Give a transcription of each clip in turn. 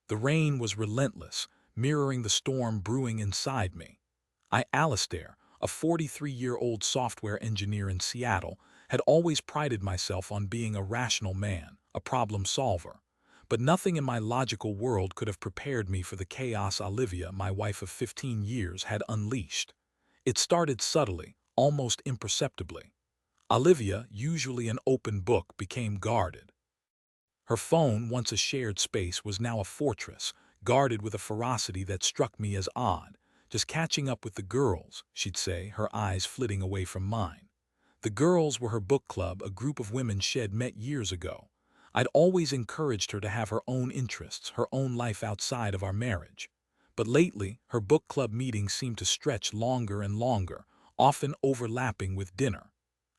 The rain was relentless, mirroring the storm brewing inside me. Alistair, a 43-year-old software engineer in Seattle, had always prided myself on being a rational man, a problem solver. But nothing in my logical world could have prepared me for the chaos Olivia, my wife of 15 years, had unleashed. It started subtly, almost imperceptibly. Olivia, usually an open book, became guarded. Her phone, once a shared space, was now a fortress, guarded with a ferocity that struck me as odd. "Just catching up with the girls," she'd say, her eyes flitting away from mine. The girls were her book club, a group of women she'd met years ago. I'd always encouraged her to have her own interests, her own life outside of our marriage. But lately, her book club meetings seemed to stretch longer and longer, often overlapping with dinner.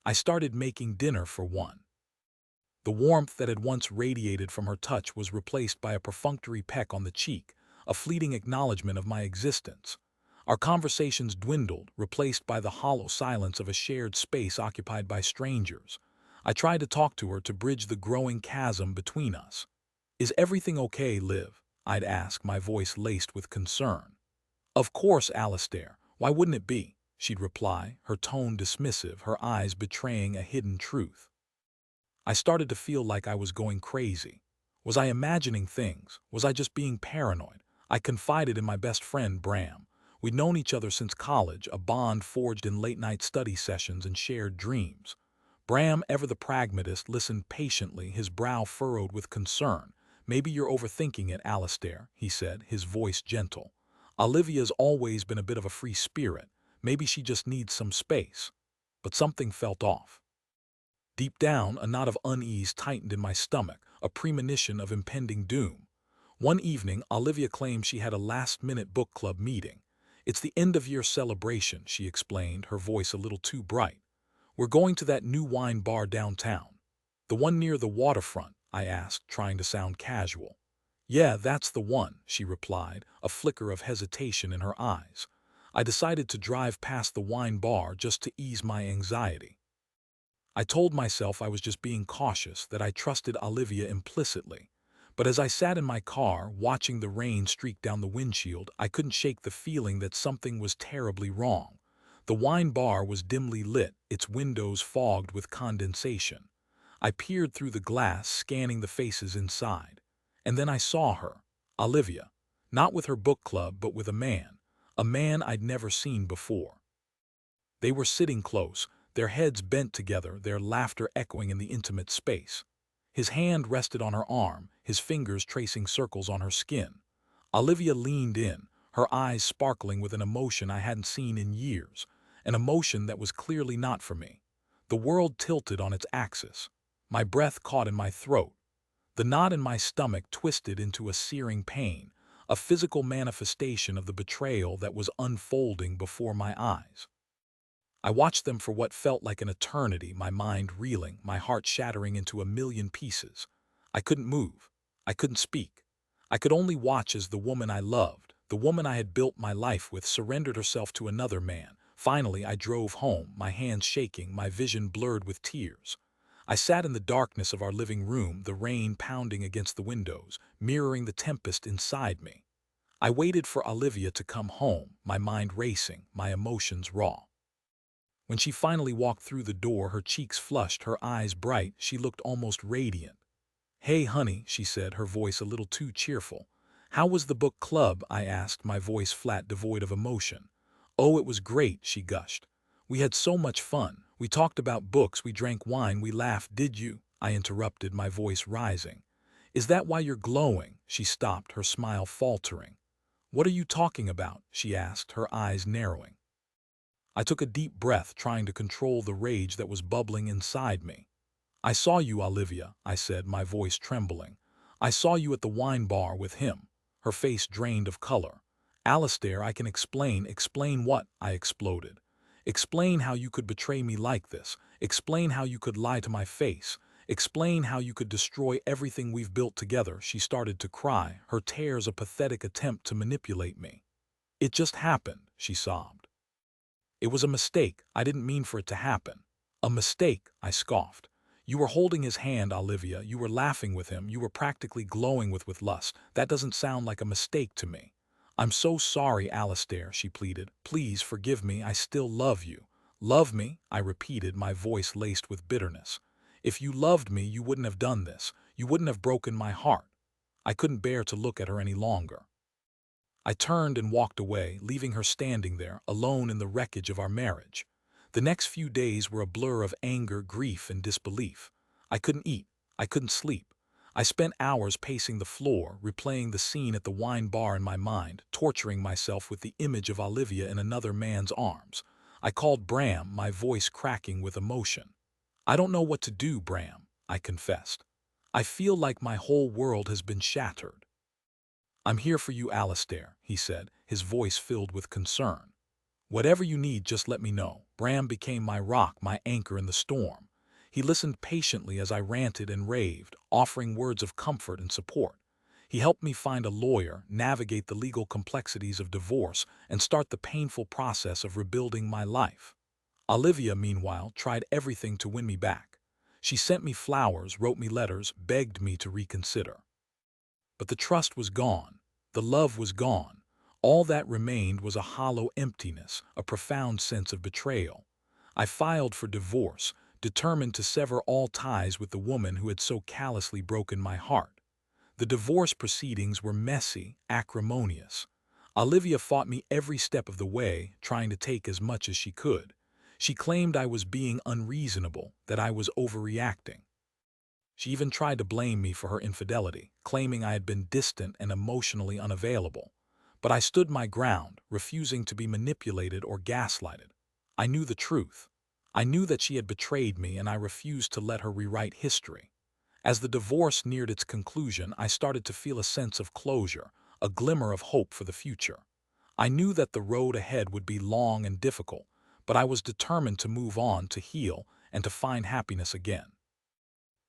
I started making dinner for one. The warmth that had once radiated from her touch was replaced by a perfunctory peck on the cheek, a fleeting acknowledgement of my existence. Our conversations dwindled, replaced by the hollow silence of a shared space occupied by strangers. I tried to talk to her to bridge the growing chasm between us. "Is everything okay, Liv?" I'd ask, my voice laced with concern. "Of course, Alistair. Why wouldn't it be?" she'd reply, her tone dismissive, her eyes betraying a hidden truth. I started to feel like I was going crazy. Was I imagining things? Was I just being paranoid? I confided in my best friend, Bram. We'd known each other since college, a bond forged in late-night study sessions and shared dreams. Bram, ever the pragmatist, listened patiently, his brow furrowed with concern. "Maybe you're overthinking it, Alistair," he said, his voice gentle. "Olivia's always been a bit of a free spirit. Maybe she just needs some space." But something felt off. Deep down, a knot of unease tightened in my stomach, a premonition of impending doom. One evening, Olivia claimed she had a last-minute book club meeting. "It's the end-of-year celebration," she explained, her voice a little too bright. "We're going to that new wine bar downtown." "The one near the waterfront?" I asked, trying to sound casual. "Yeah, that's the one," she replied, a flicker of hesitation in her eyes. I decided to drive past the wine bar just to ease my anxiety. I told myself I was just being cautious, that I trusted Olivia implicitly. But as I sat in my car, watching the rain streak down the windshield, I couldn't shake the feeling that something was terribly wrong. The wine bar was dimly lit, its windows fogged with condensation. I peered through the glass, scanning the faces inside. And then I saw her, Olivia, not with her book club, but with a man I'd never seen before. They were sitting close, their heads bent together, their laughter echoing in the intimate space. His hand rested on her arm, his fingers tracing circles on her skin. Olivia leaned in, her eyes sparkling with an emotion I hadn't seen in years, an emotion that was clearly not for me. The world tilted on its axis. My breath caught in my throat. The knot in my stomach twisted into a searing pain, a physical manifestation of the betrayal that was unfolding before my eyes. I watched them for what felt like an eternity, my mind reeling, my heart shattering into a million pieces. I couldn't move. I couldn't speak. I could only watch as the woman I loved, the woman I had built my life with, surrendered herself to another man. Finally, I drove home, my hands shaking, my vision blurred with tears. I sat in the darkness of our living room, the rain pounding against the windows, mirroring the tempest inside me. I waited for Olivia to come home, my mind racing, my emotions raw. When she finally walked through the door, her cheeks flushed, her eyes bright, she looked almost radiant. "Hey, honey," she said, her voice a little too cheerful. "How was the book club?" I asked, my voice flat, devoid of emotion. "Oh, it was great," she gushed. "We had so much fun. We talked about books, we drank wine, we laughed." "Did you?" I interrupted, my voice rising. "Is that why you're glowing?" She stopped, her smile faltering. "What are you talking about?" she asked, her eyes narrowing. I took a deep breath, trying to control the rage that was bubbling inside me. "I saw you, Olivia," I said, my voice trembling. "I saw you at the wine bar with him." Her face drained of color. "Alistair, I can explain." "Explain what?" I exploded. "Explain how you could betray me like this. Explain how you could lie to my face. Explain how you could destroy everything we've built together." She started to cry, her tears a pathetic attempt to manipulate me. "It just happened," she sobbed. "It was a mistake. I didn't mean for it to happen." "A mistake," I scoffed. You were holding his hand, Olivia. You were laughing with him. You were practically glowing with lust. That doesn't sound like a mistake to me. I'm so sorry, Alistair, she pleaded. Please forgive me. I still love you. Love me? I repeated, my voice laced with bitterness. If you loved me, you wouldn't have done this. You wouldn't have broken my heart. I couldn't bear to look at her any longer. I turned and walked away, leaving her standing there, alone in the wreckage of our marriage. The next few days were a blur of anger, grief, and disbelief. I couldn't eat. I couldn't sleep. I spent hours pacing the floor, replaying the scene at the wine bar in my mind, torturing myself with the image of Olivia in another man's arms. I called Bram, my voice cracking with emotion. I don't know what to do, Bram, I confessed. I feel like my whole world has been shattered. I'm here for you, Alistair, he said, his voice filled with concern. Whatever you need, just let me know. Bram became my rock, my anchor in the storm. He listened patiently as I ranted and raved, offering words of comfort and support. He helped me find a lawyer, navigate the legal complexities of divorce, and start the painful process of rebuilding my life. Olivia, meanwhile, tried everything to win me back. She sent me flowers, wrote me letters, begged me to reconsider. But the trust was gone. The love was gone. All that remained was a hollow emptiness, a profound sense of betrayal. I filed for divorce, determined to sever all ties with the woman who had so callously broken my heart. The divorce proceedings were messy, acrimonious. Olivia fought me every step of the way, trying to take as much as she could. She claimed I was being unreasonable, that I was overreacting. She even tried to blame me for her infidelity, claiming I had been distant and emotionally unavailable. But I stood my ground, refusing to be manipulated or gaslighted. I knew the truth. I knew that she had betrayed me, and I refused to let her rewrite history. As the divorce neared its conclusion, I started to feel a sense of closure, a glimmer of hope for the future. I knew that the road ahead would be long and difficult, but I was determined to move on, to heal, and to find happiness again.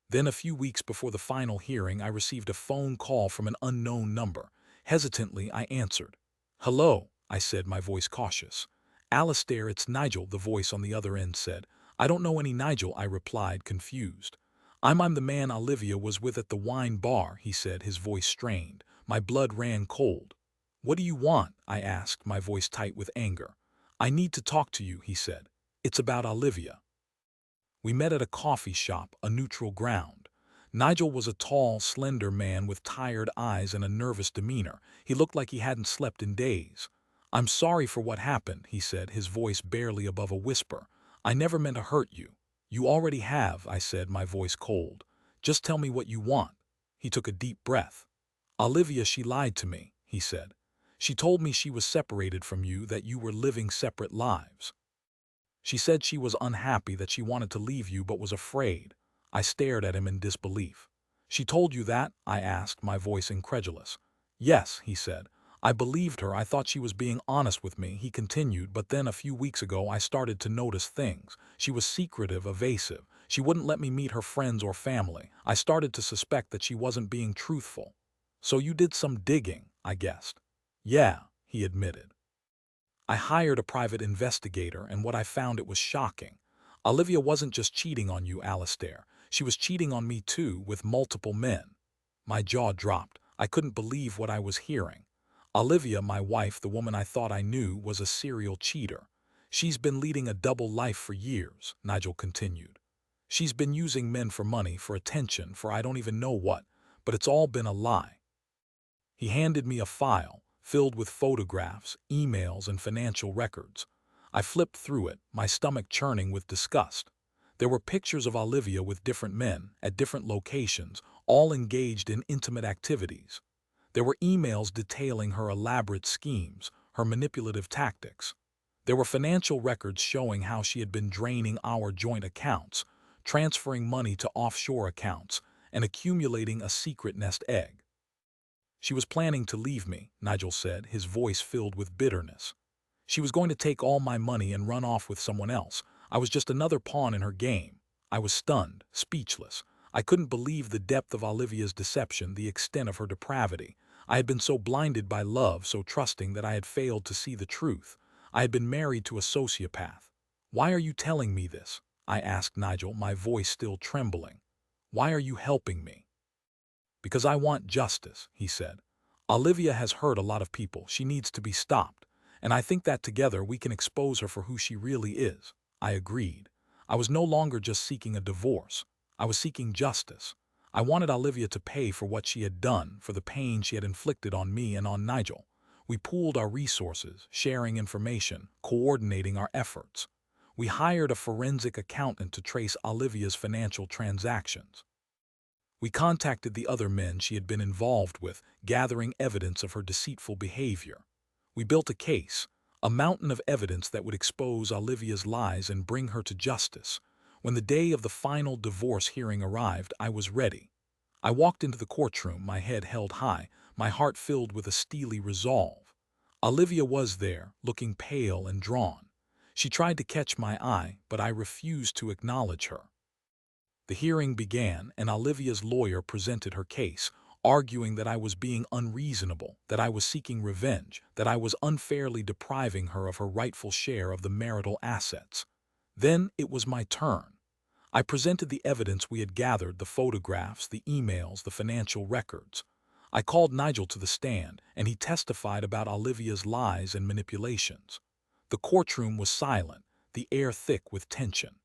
Then, a few weeks before the final hearing, I received a phone call from an unknown number. Hesitantly, I answered. "Hello," I said, my voice cautious. "Alistair, it's Nigel," the voice on the other end said. "I don't know any Nigel," I replied, confused. I'm the man Olivia was with at the wine bar," he said, his voice strained. My blood ran cold. "What do you want?" I asked, my voice tight with anger. "I need to talk to you," he said. "It's about Olivia." We met at a coffee shop, a neutral ground. Nigel was a tall, slender man with tired eyes and a nervous demeanor. He looked like he hadn't slept in days. "I'm sorry for what happened," he said, his voice barely above a whisper. "I never meant to hurt you." "You already have," I said, my voice cold. "Just tell me what you want." He took a deep breath. "Olivia, she lied to me," he said. "She told me she was separated from you, that you were living separate lives. She said she was unhappy, that she wanted to leave you but was afraid." I stared at him in disbelief. "She told you that?" I asked, my voice incredulous. "Yes," he said. "I believed her. I thought she was being honest with me," he continued, "but then a few weeks ago I started to notice things. She was secretive, evasive. She wouldn't let me meet her friends or family. I started to suspect that she wasn't being truthful." "So you did some digging," I guessed. "Yeah," he admitted. "I hired a private investigator, and what I found, it was shocking. Olivia wasn't just cheating on you, Alistair. She was cheating on me too, with multiple men." My jaw dropped. I couldn't believe what I was hearing. "Olivia, my wife, the woman I thought I knew, was a serial cheater. She's been leading a double life for years," Nigel continued. "She's been using men for money, for attention, for I don't even know what, but it's all been a lie." He handed me a file, filled with photographs, emails, and financial records. I flipped through it, my stomach churning with disgust. There were pictures of Olivia with different men, at different locations, all engaged in intimate activities. There were emails detailing her elaborate schemes, her manipulative tactics. There were financial records showing how she had been draining our joint accounts, transferring money to offshore accounts, and accumulating a secret nest egg. "She was planning to leave me," Nigel said, his voice filled with bitterness. "She was going to take all my money and run off with someone else. I was just another pawn in her game." I was stunned, speechless. I couldn't believe the depth of Olivia's deception, the extent of her depravity. I had been so blinded by love, so trusting, that I had failed to see the truth. I had been married to a sociopath. "Why are you telling me this?" I asked Nigel, my voice still trembling. "Why are you helping me?" "Because I want justice," he said. "Olivia has hurt a lot of people. She needs to be stopped. And I think that together we can expose her for who she really is." I agreed. I was no longer just seeking a divorce. I was seeking justice. I wanted Olivia to pay for what she had done, for the pain she had inflicted on me and on Nigel. We pooled our resources, sharing information, coordinating our efforts. We hired a forensic accountant to trace Olivia's financial transactions. We contacted the other men she had been involved with, gathering evidence of her deceitful behavior. We built a case, a mountain of evidence that would expose Olivia's lies and bring her to justice. When the day of the final divorce hearing arrived, I was ready. I walked into the courtroom, my head held high, my heart filled with a steely resolve. Olivia was there, looking pale and drawn. She tried to catch my eye, but I refused to acknowledge her. The hearing began, and Olivia's lawyer presented her case, arguing that I was being unreasonable, that I was seeking revenge, that I was unfairly depriving her of her rightful share of the marital assets. Then it was my turn. I presented the evidence we had gathered, the photographs, the emails, the financial records. I called Nigel to the stand, and he testified about Olivia's lies and manipulations. The courtroom was silent, the air thick with tension.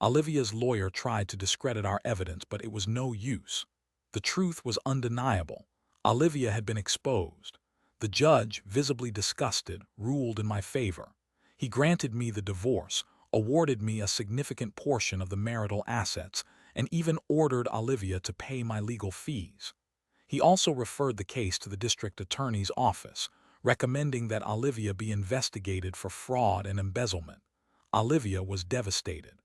Olivia's lawyer tried to discredit our evidence, but it was no use. The truth was undeniable. Olivia had been exposed. The judge, visibly disgusted, ruled in my favor. He granted me the divorce, awarded me a significant portion of the marital assets, and even ordered Olivia to pay my legal fees. He also referred the case to the district attorney's office, recommending that Olivia be investigated for fraud and embezzlement. Olivia was devastated.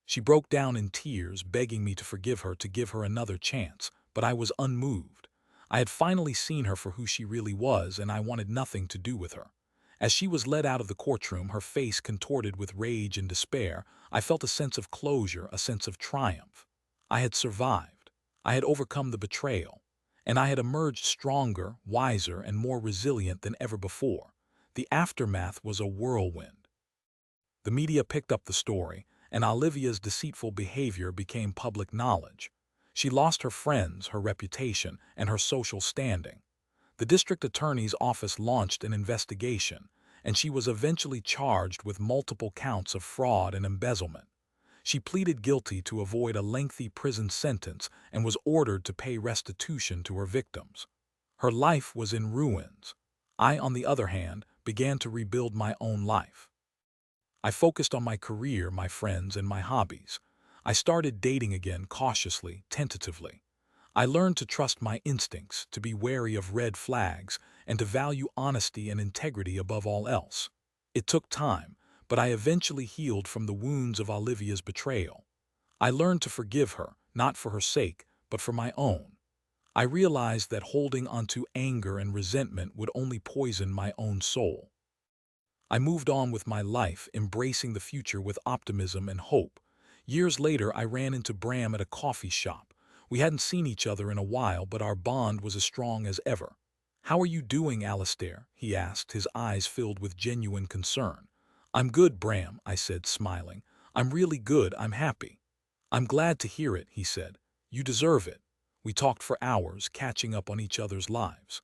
She broke down in tears, begging me to forgive her, to give her another chance, but I was unmoved. I had finally seen her for who she really was, and I wanted nothing to do with her. As she was led out of the courtroom, her face contorted with rage and despair, I felt a sense of closure, a sense of triumph. I had survived. I had overcome the betrayal. And I had emerged stronger, wiser, and more resilient than ever before. The aftermath was a whirlwind. The media picked up the story, and Olivia's deceitful behavior became public knowledge. She lost her friends, her reputation, and her social standing. The district attorney's office launched an investigation, and she was eventually charged with multiple counts of fraud and embezzlement. She pleaded guilty to avoid a lengthy prison sentence and was ordered to pay restitution to her victims. Her life was in ruins. I, on the other hand, began to rebuild my own life. I focused on my career, my friends, and my hobbies. I started dating again, cautiously, tentatively. I learned to trust my instincts, to be wary of red flags, and to value honesty and integrity above all else. It took time, but I eventually healed from the wounds of Olivia's betrayal. I learned to forgive her, not for her sake, but for my own. I realized that holding onto anger and resentment would only poison my own soul. I moved on with my life, embracing the future with optimism and hope. Years later, I ran into Bram at a coffee shop. We hadn't seen each other in a while, but our bond was as strong as ever. "How are you doing, Alistair?" he asked, his eyes filled with genuine concern. "I'm good, Bram," I said, smiling. "I'm really good, I'm happy." "I'm glad to hear it," he said. "You deserve it." We talked for hours, catching up on each other's lives.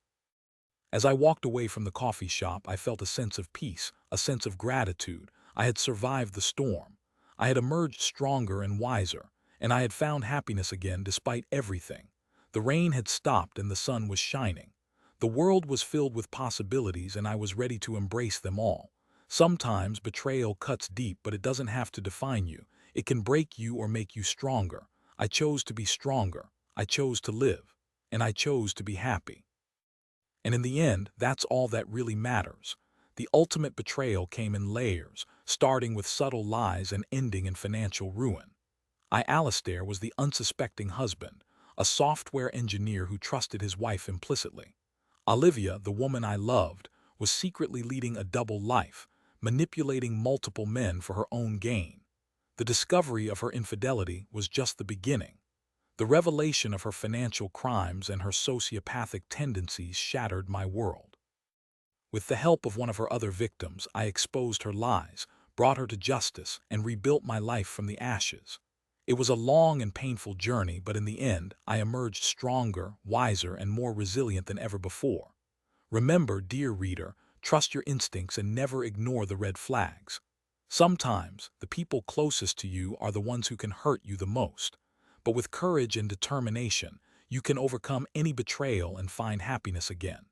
As I walked away from the coffee shop, I felt a sense of peace, a sense of gratitude. I had survived the storm. I had emerged stronger and wiser, and I had found happiness again despite everything. The rain had stopped and the sun was shining. The world was filled with possibilities, and I was ready to embrace them all. Sometimes betrayal cuts deep, but it doesn't have to define you. It can break you or make you stronger. I chose to be stronger. I chose to live. And I chose to be happy. And in the end, that's all that really matters. The ultimate betrayal came in layers, starting with subtle lies and ending in financial ruin. Alistair was the unsuspecting husband, a software engineer who trusted his wife implicitly. Olivia, the woman I loved, was secretly leading a double life, manipulating multiple men for her own gain. The discovery of her infidelity was just the beginning. The revelation of her financial crimes and her sociopathic tendencies shattered my world. With the help of one of her other victims, I exposed her lies, brought her to justice, and rebuilt my life from the ashes. It was a long and painful journey, but in the end, I emerged stronger, wiser, and more resilient than ever before. Remember, dear reader, trust your instincts and never ignore the red flags. Sometimes, the people closest to you are the ones who can hurt you the most. But with courage and determination, you can overcome any betrayal and find happiness again.